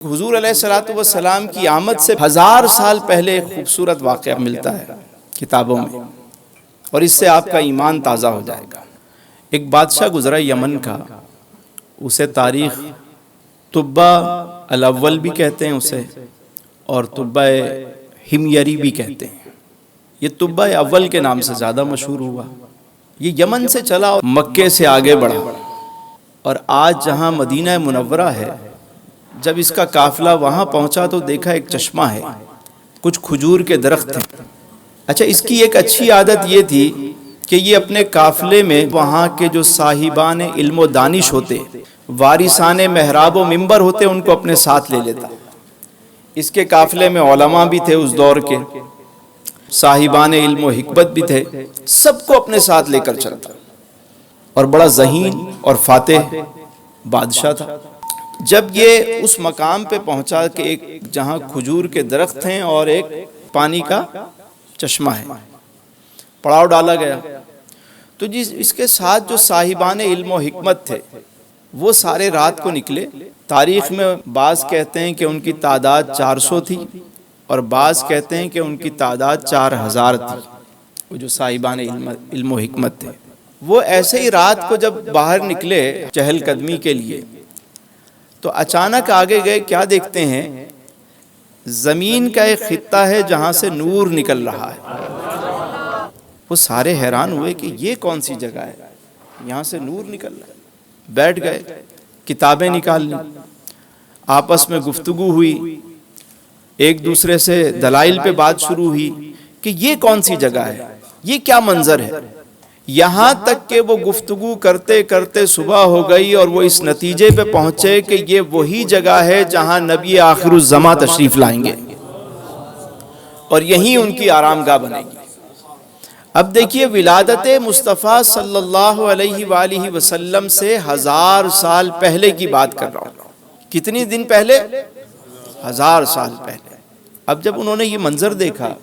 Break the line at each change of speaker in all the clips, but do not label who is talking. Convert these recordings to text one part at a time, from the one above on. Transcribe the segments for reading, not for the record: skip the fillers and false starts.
حضور علیہ الصلوۃ والسلام کی آمد سے 1000 سال پہلے ایک خوبصورت واقعہ ملتا ہے کتابوں میں، اور اس سے آپ کا ایمان تازہ ہو جائے گا۔ ایک بادشاہ گزرا یمن کا، اسے تاریخ طبہ الاول بھی کہتے ہیں اسے، اور طبہ ہمیری بھی کہتے ہیں۔ یہ طبہ اول کے نام سے زیادہ مشہور ہوا۔ یہ یمن سے چلا اور مکے سے آگے بڑھا، اور آج جہاں مدینہ منورہ ہے، جب اس کا قافلہ وہاں پہنچا تو دیکھا ایک چشمہ ہے، کچھ کھجور کے درخت ہیں۔ اچھا، اس کی ایک اچھی عادت یہ تھی کہ یہ اپنے قافلے میں وہاں کے جو صاحبان علم و دانش ہوتے، وارثان محراب و منبر ہوتے، ان کو اپنے ساتھ لے لیتا۔ اس کے قافلے میں علماء بھی تھے اس دور کے، صاحبان علم و حکمت بھی تھے، سب کو اپنے ساتھ لے کر چلتا، اور بڑا ذہین اور فاتح بادشاہ تھا۔ جب یہ اس مقام پہ پہنچا کہ ایک جہاں کھجور کے درخت ہیں اور ایک پانی کا چشمہ ہے، پڑاؤ ڈالا گیا، تو اس کے ساتھ جو صاحبان علم و حکمت تھے وہ سارے رات کو نکلے۔ تاریخ میں بعض کہتے ہیں کہ ان کی تعداد 400 تھی، اور بعض کہتے ہیں کہ ان کی تعداد 4000 تھی۔ وہ جو صاحبان علم و حکمت تھے وہ ایسے ہی رات کو جب باہر نکلے چہل قدمی کے لیے، تو اچانک آگے گئے، کیا دیکھتے ہیں؟ زمین کا ایک خطہ ہے جہاں سے نور نکل رہا ہے۔ وہ سارے حیران ہوئے کہ یہ کون سی جگہ ہے، یہاں سے نور نکل رہا ہے۔ بیٹھ گئے، کتابیں نکال لیں، آپس میں گفتگو ہوئی، ایک دوسرے سے دلائل پہ بات شروع ہوئی کہ یہ کون سی جگہ ہے، یہ کیا منظر ہے۔ یہاں تک کہ وہ گفتگو کرتے کرتے صبح ہو گئی، اور وہ اس نتیجے پہ پہنچے کہ یہ وہی جگہ ہے جہاں نبی آخر الزماں تشریف لائیں گے، اور یہیں ان کی آرام گاہ بنے گی۔ اب دیکھیے، ولادت مصطفیٰ صلی اللہ علیہ وآلہ وسلم سے 1000 سال پہلے کی بات کر رہا ہوں۔ کتنی دن پہلے؟ 1000 سال پہلے۔ اب جب انہوں نے یہ منظر دیکھا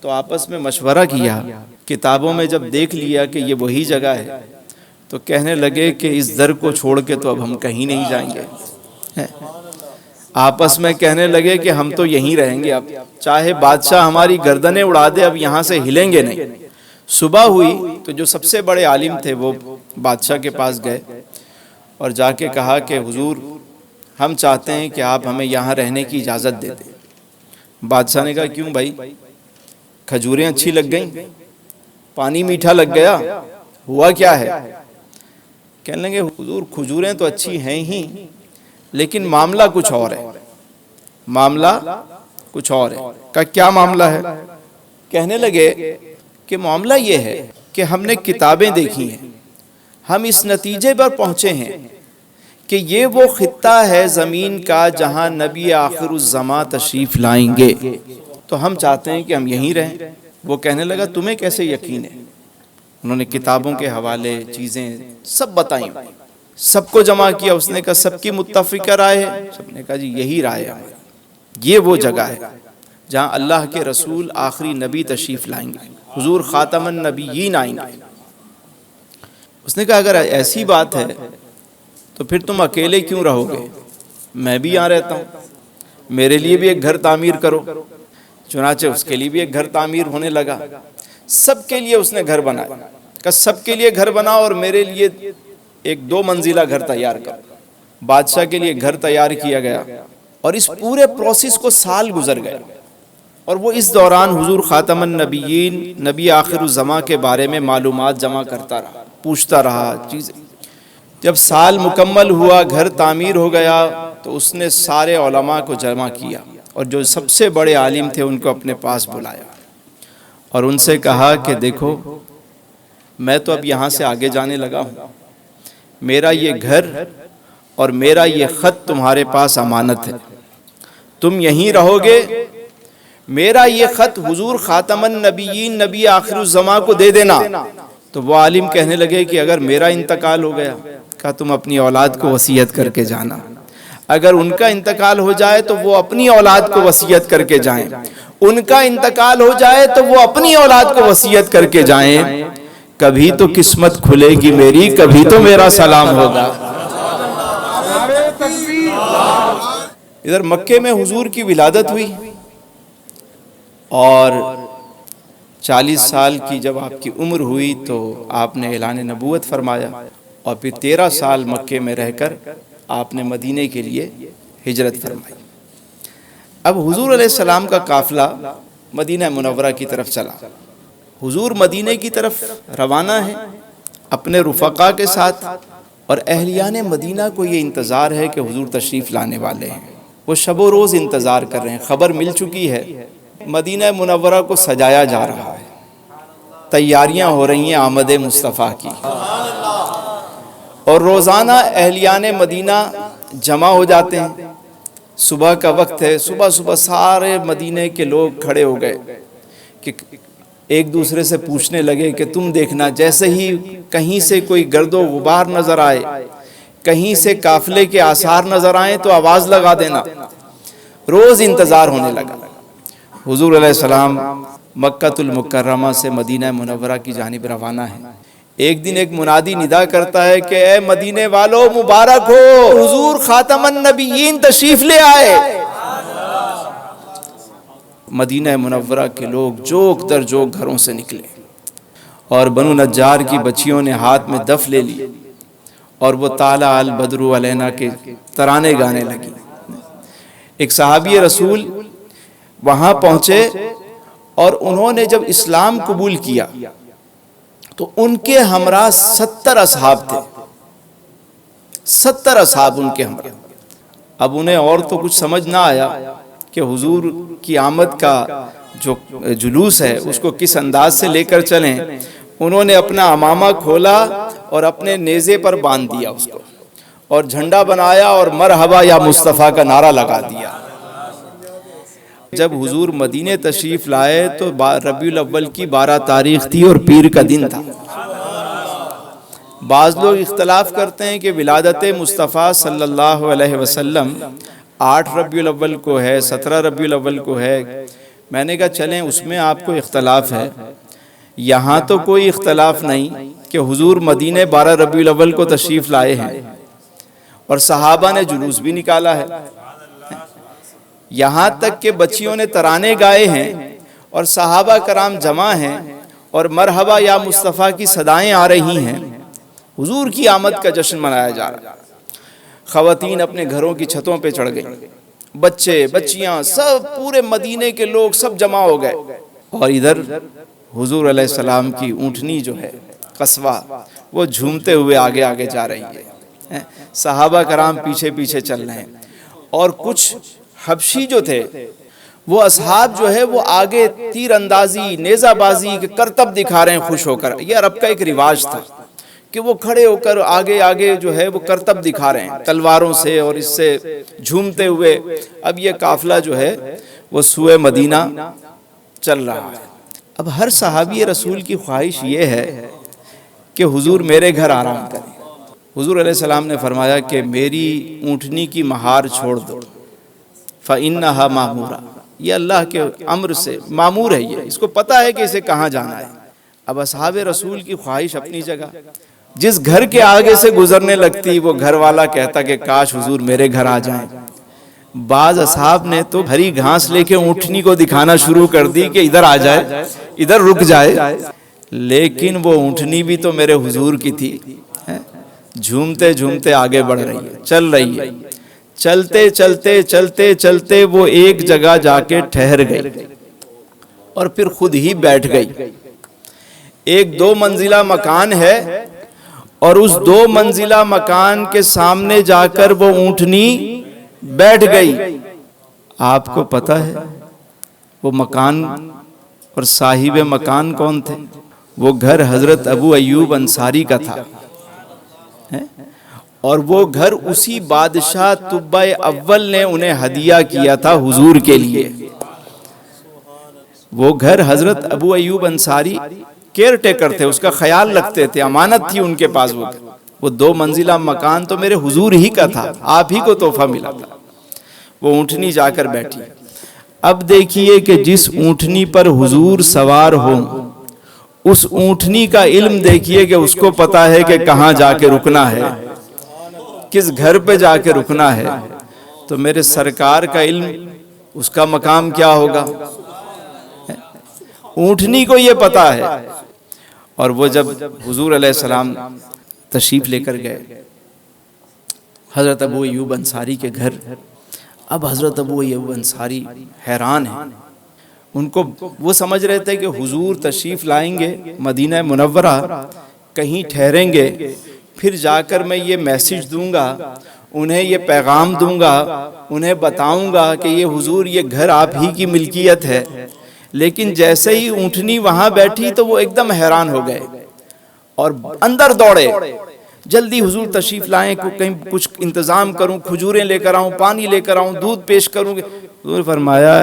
تو آپس میں مشورہ کیا، کتابوں میں جب دیکھ لیا کہ یہ وہی جگہ ہے، تو کہنے لگے کہ اس در کو چھوڑ کے تو اب ہم کہیں نہیں جائیں گے۔ آپس میں کہنے لگے کہ ہم تو یہیں رہیں گے، اب چاہے بادشاہ ہماری گردنیں اڑا دے، اب یہاں سے ہلیں گے نہیں۔ صبح ہوئی تو جو سب سے بڑے عالم تھے وہ بادشاہ کے پاس گئے، اور جا کے کہا کہ حضور، ہم چاہتے ہیں کہ آپ ہمیں یہاں رہنے کی اجازت دے دیں۔ بادشاہ نے کہا، کیوں بھائی؟ کھجوریں اچھی لگ گئیں؟ پانی میٹھا لگ گیا؟ ہوا کیا ہے؟ کہنے لگے، حضور کھجوریں تو اچھی ہیں ہی، لیکن معاملہ کچھ اور ہے۔ معاملہ کچھ اور ہے۔ کہ کیا معاملہ ہے؟ کہنے لگے کہ معاملہ یہ ہے کہ ہم نے کتابیں دیکھی ہیں، ہم اس نتیجے پر پہنچے ہیں کہ یہ وہ خطہ ہے زمین کا جہاں نبی آخر الزماں تشریف لائیں گے، تو ہم چاہتے ہیں کہ ہم یہیں رہیں۔ وہ کہنے لگا، تمہیں کیسے یقین ہے؟ انہوں نے کتابوں کے حوالے چیزیں سب بتائیں، سب کو جمع کیا۔ اس نے کہا، سب کی متفقہ رائے ہے؟ سب نے کہا، جی یہی رائے ہے ہماری، یہ وہ جگہ ہے جہاں اللہ کے رسول آخری نبی تشریف لائیں گے، حضور خاتم النبیین آئیں گے۔ اس نے کہا، اگر ایسی بات ہے تو پھر تم اکیلے کیوں رہو گے؟ میں بھی یہاں رہتا ہوں، میرے لیے بھی ایک گھر تعمیر کرو۔ چنانچہ اس کے لیے بھی ایک گھر تعمیر ہونے لگا۔ سب کے لیے اس نے گھر بنایا، کہ سب کے لیے گھر بنا اور میرے لیے ایک 2 منزلہ گھر تیار کر۔ بادشاہ کے لیے گھر تیار کیا گیا، اور اس پورے پروسیس کو سال گزر گئے، اور وہ اس دوران حضور خاتم النبیین نبی آخر الزماں کے بارے میں معلومات جمع کرتا رہا، پوچھتا رہا چیزیں۔ جب سال مکمل ہوا، گھر تعمیر ہو گیا، تو اس نے سارے علماء کو جمع کیا، اور جو سب سے بڑے عالم تھے ان کو اپنے پاس بلایا، اور ان سے کہا کہ دیکھو، میں تو اب یہاں سے آگے جانے لگا ہوں، میرا یہ گھر اور میرا یہ خط تمہارے پاس امانت ہے، تم یہیں رہو گے۔ میرا یہ خط حضور خاتم النبیین نبی آخر الزماں کو دے دینا۔ تو وہ عالم کہنے لگے کہ اگر میرا انتقال ہو گیا، کہا تم اپنی اولاد کو وصیت کر کے جانا، اگر ان کا انتقال ہو جائے تو وہ اپنی اولاد کو وصیت کر کے جائیں، ان کا انتقال ہو جائے تو وہ اپنی اولاد کو وصیت کر کے جائیں، کبھی تو قسمت کھلے گی میری، کبھی تو میرا سلام ہوگا۔ ادھر مکے میں حضور کی ولادت ہوئی اور 40 سال کی جب آپ کی عمر ہوئی تو آپ نے اعلان نبوت فرمایا، اور پھر 13 سال مکے میں رہ کر آپ نے مدینے کے لیے ہجرت فرمائی۔ اب حضور علیہ السلام کا قافلہ مدینہ منورہ کی طرف چلا۔ حضور مدینے کی طرف روانہ ہے اپنے رفقا کے ساتھ، اور اہلیان مدینہ کو یہ انتظار ہے کہ حضور تشریف لانے والے ہیں، وہ شب و روز انتظار کر رہے ہیں۔ خبر مل چکی ہے، مدینہ منورہ کو سجایا جا رہا ہے، تیاریاں ہو رہی ہیں آمد مصطفیٰ کی، اور روزانہ اہلیان مدینہ جمع ہو جاتے ہیں۔ صبح کا وقت ہے، صبح صبح سارے مدینے کے لوگ کھڑے ہو گئے کہ ایک دوسرے سے پوچھنے لگے کہ تم دیکھنا، جیسے ہی کہیں سے کوئی گرد و غبار نظر آئے، کہیں سے قافلے کے آثار نظر آئیں تو آواز لگا دینا۔ روز انتظار ہونے لگا۔ حضور علیہ السلام مکہ المکرمہ سے مدینہ منورہ کی جانب روانہ ہے۔ ایک دن ایک منادی ندا کرتا ہے کہ اے مدینے والو مبارک ہو، حضور خاتم النبیین تشریف لے آئے۔ مدینہ منورہ کے لوگ جوک در جوک گھروں سے نکلے، اور بنو نجار کی بچیوں نے ہاتھ میں دف لے لی، اور وہ طالع البدر علینا کے ترانے گانے لگی۔ ایک صحابی رسول وہاں پہنچے، اور انہوں نے جب اسلام قبول کیا تو ان کے ہمراہ 70 اصحاب تھے، 70 اصحاب ان کے ہمراہ۔ اب انہیں اور تو کچھ سمجھ نہ آیا کہ حضور کی آمد کا جو جلوس ہے اس کو کس انداز سے لے کر چلیں۔ انہوں نے اپنا عمامہ کھولا اور اپنے نیزے پر باندھ دیا اس کو، اور جھنڈا بنایا اور مرحبا یا مصطفیٰ کا نعرہ لگا دیا۔ جب حضور مدینے تشریف لائے تو ربیع الاول کی 12 تاریخ تھی اور پیر کا دن تھا۔ بعض لوگ اختلاف کرتے ہیں کہ ولادت مصطفیٰ صلی اللہ علیہ وسلم 8 ربیع الاول کو ہے، 17 ربیع الاول کو ہے۔ میں نے کہا چلیں اس میں آپ کو اختلاف ہے، یہاں تو کوئی اختلاف نہیں کہ حضور مدینے 12 ربیع الاول کو تشریف لائے ہیں، اور صحابہ نے جلوس بھی نکالا ہے، یہاں تک کہ بچیوں نے ترانے گائے ہیں، اور صحابہ کرام جمع ہیں، اور مرحبا یا مصطفیٰ کی صدائیں آ رہی ہیں۔ حضور کی آمد کا جشن منایا جا رہا ہے۔ خواتین اپنے گھروں کی چھتوں پہ چڑھ گئیں، بچے بچیاں سب، پورے مدینے کے لوگ سب جمع ہو گئے، اور ادھر حضور علیہ السلام کی اونٹنی جو ہے قصوہ، وہ جھومتے ہوئے آگے آگے جا رہی ہے، صحابہ کرام پیچھے پیچھے چل رہے ہیں، اور کچھ حبشی جو تھے وہ اصحاب جو ہے وہ آگے تیر اندازی، نیزہ بازی کے کرتب دکھا رہے ہیں خوش ہو کر۔ یہ عرب کا ایک رواج تھا کہ وہ کھڑے ہو کر آگے آگے جو ہے وہ کرتب دکھا رہے ہیں تلواروں سے، اور اس سے جھومتے ہوئے اب یہ قافلہ جو ہے وہ سوئے مدینہ چل رہا ہے۔ اب ہر صحابی رسول کی خواہش یہ ہے کہ حضور میرے گھر آرام کریں۔ حضور علیہ السلام نے فرمایا کہ میری اونٹنی کی مہار چھوڑ دو، فَإِنَّهَا مَأْمُورَةٌ، یہ اللہ کے امر سے مامور ہے، یہ اس کو پتا ہے کہ اسے کہاں جانا ہے۔ اب اصحاب رسول کی خواہش اپنی جگہ، جس گھر کے آگے سے گزرنے لگتی وہ گھر والا کہتا کہ کاش حضور میرے گھر آ جائیں۔ بعض اصحاب نے تو ہری گھاس لے کے اونٹنی کو دکھانا شروع کر دی کہ ادھر آ جائے، ادھر رک جائے، لیکن وہ اونٹنی بھی تو میرے حضور کی تھی، جھومتے جھومتے آگے بڑھ رہی ہے، چل رہی ہے۔ چلتے چلتے چلتے چلتے وہ ایک جگہ جا کے ٹھہر گئی، اور پھر خود ہی بیٹھ گئی۔ ایک 2 منزلہ مکان ہے، اور اس 2 منزلہ مکان کے سامنے جا کر وہ اونٹنی بیٹھ گئی۔ آپ کو پتہ ہے وہ مکان اور صاحب مکان کون تھے؟ وہ گھر حضرت ابو ایوب انصاری کا تھا، اور وہ گھر اسی بادشاہ طبع اول نے انہیں ہدیہ کیا تھا حضور کے لیے۔ وہ گھر حضرت ابو ایوب انصاری کیئر ٹیکر تھے، اس کا خیال رکھتے تھے، امانت تھی ان کے پاس۔ وہ 2 منزلہ مکان تو میرے حضور ہی کا تھا، آپ ہی کو تحفہ ملا تھا۔ وہ اونٹنی جا کر بیٹھی۔ اب دیکھیے کہ جس اونٹنی پر حضور سوار ہوں، اس اونٹنی کا علم دیکھیے کہ اس کو پتا ہے کہ کہاں جا کے رکنا ہے، کس گھر پہ جا کے رکنا ہے۔ تو میرے سرکار کا علم، اس کا مقام کیا ہوگا؟ اونٹنی کو یہ پتا ہے۔ اور وہ جب حضور علیہ السلام تشریف لے کر گئے حضرت ابو ایوب انصاری کے گھر، اب حضرت ابو ایوب انصاری حیران ہیں، ان کو وہ سمجھ رہے تھے کہ حضور تشریف لائیں گے مدینہ منورہ، کہیں ٹھہریں گے، پھر جا کر میں یہ میسج دوں گا، انہیں یہ پیغام دوں گا، انہیں بتاؤں گا کہ یہ حضور یہ گھر آپ ہی کی ملکیت ہے۔ لیکن جیسے ہی اونٹنی وہاں بیٹھی تو وہ ایک دم حیران ہو گئے اور اندر دوڑے، جلدی حضور تشریف لائیں، کہیں کچھ انتظام کروں، کھجوریں لے کر آؤں، پانی لے کر آؤں، دودھ پیش کروں۔ حضور فرمایا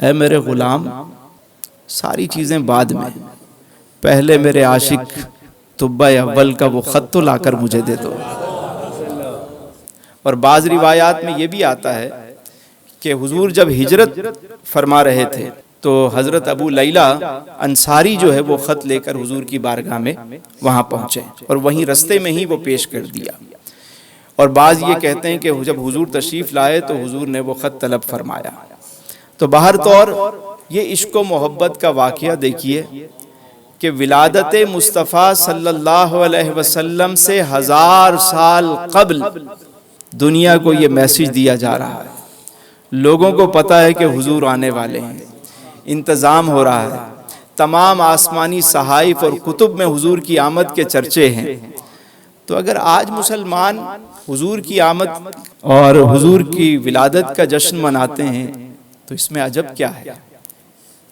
اے میرے غلام، ساری چیزیں بعد میں، پہلے میرے عاشق طبع اول کا وہ خط تو لا کر مجھے دے دو۔ اور بعض روایات میں یہ بھی آتا ہے کہ حضور جب ہجرت فرما رہے تھے تو حضرت ابو لیلہ انصاری جو ہے وہ خط لے کر حضور کی بارگاہ میں وہاں پہنچے اور وہیں رستے میں ہی وہ پیش کر دیا۔ اور بعض یہ کہتے ہیں کہ جب حضور تشریف لائے تو حضور نے وہ خط طلب فرمایا۔ تو باہر طور یہ عشق و محبت کا واقعہ دیکھیے کہ ولادت مصطفیٰ صلی اللہ علیہ وسلم سے 1000 سال قبل دنیا کو یہ میسج دیا جا رہا ہے، لوگوں کو پتا ہے کہ حضور آنے والے ہیں، انتظام ہو رہا ہے، تمام آسمانی صحائف اور کتب میں حضور کی آمد کے چرچے ہیں۔ تو اگر آج مسلمان حضور کی آمد اور حضور کی ولادت کا جشن مناتے ہیں تو اس میں عجب کیا ہے؟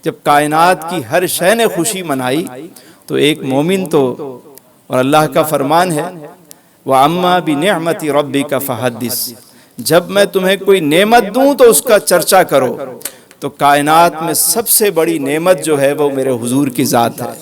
جب کائنات کی ہر شے نے خوشی منائی تو ایک مومن تو، اور اللہ کا فرمان ہے وَأَمَّا بِنِعْمَةِ رَبِّكَ فَحَدِّثْ، جب میں تمہیں کوئی نعمت دوں تو اس کا چرچا کرو۔ تو کائنات میں سب سے بڑی نعمت جو ہے وہ میرے حضور کی ذات ہے۔